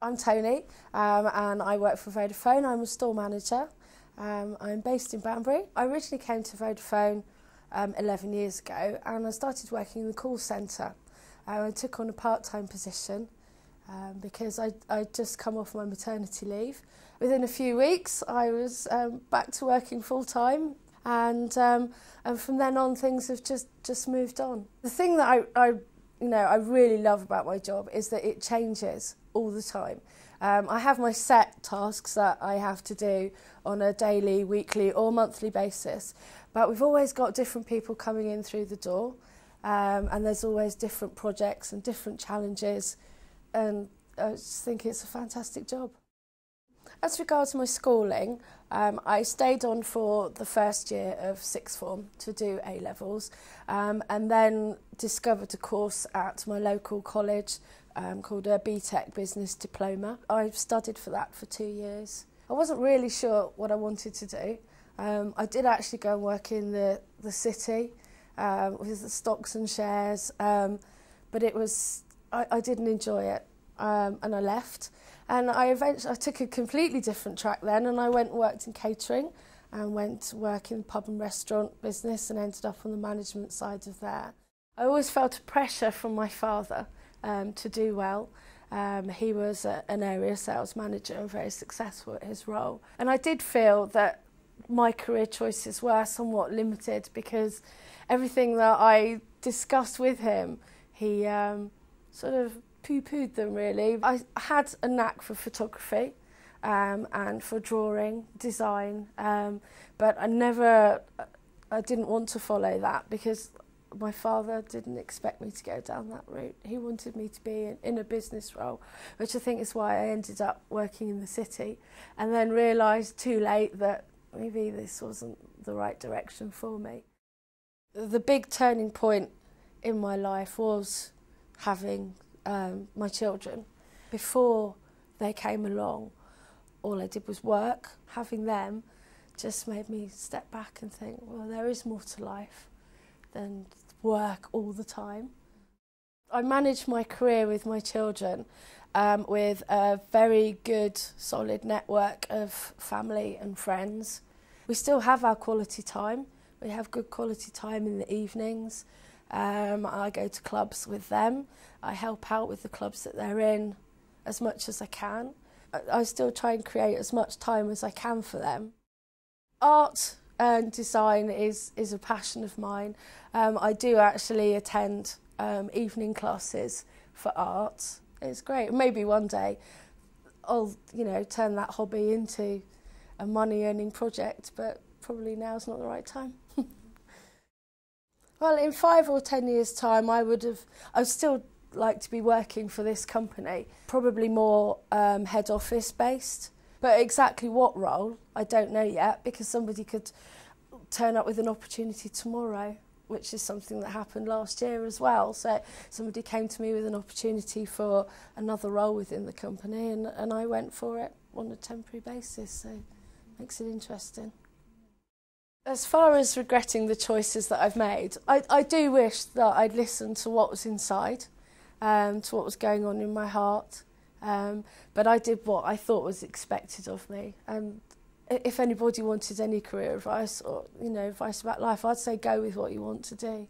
I'm Toni and I work for Vodafone. I'm a store manager. I'm based in Banbury. I originally came to Vodafone 11 years ago and I started working in the call centre. I took on a part-time position because I'd just come off my maternity leave. Within a few weeks I was back to working full-time and from then on things have just moved on. The thing that I really love about my job is that it changes all the time. I have my set tasks that I have to do on a daily, weekly or monthly basis, but we've always got different people coming in through the door and there's always different projects and different challenges, and I just think it's a fantastic job. As regards my schooling, I stayed on for the first year of sixth form to do A-levels and then discovered a course at my local college called a BTEC Business Diploma. I studied for that for 2 years. I wasn't really sure what I wanted to do. I did actually go and work in the city with the stocks and shares, but I didn't enjoy it and I left. And I took a completely different track then, and I went and worked in catering and went to work in the pub and restaurant business and ended up on the management side of that. I always felt a pressure from my father to do well. He was an area sales manager and very successful at his role. And I did feel that my career choices were somewhat limited because everything that I discussed with him, he sort of poo-pooed them really. I had a knack for photography and for drawing, design, but I didn't want to follow that because my father didn't expect me to go down that route. He wanted me to be in a business role, which I think is why I ended up working in the city, and then realised too late that maybe this wasn't the right direction for me. The big turning point in my life was having my children. Before they came along, all I did was work. Having them just made me step back and think, well, there is more to life than work all the time. I managed my career with my children with a very good, solid network of family and friends. We still have our quality time. We have good quality time in the evenings. I go to clubs with them. I help out with the clubs that they're in as much as I can. I still try and create as much time as I can for them. Art and design is a passion of mine. I do actually attend evening classes for art. It's great. Maybe one day I'll turn that hobby into a money-earning project, but probably now's not the right time. Well, in 5 or 10 years' time, I'd still like to be working for this company, probably more head office based. But exactly what role, I don't know yet, because somebody could turn up with an opportunity tomorrow, which is something that happened last year as well. So somebody came to me with an opportunity for another role within the company, and I went for it on a temporary basis, so it makes it interesting. As far as regretting the choices that I've made, I do wish that I'd listened to what was inside, to what was going on in my heart, but I did what I thought was expected of me. And if anybody wanted any career advice or advice about life, I'd say go with what you want to do.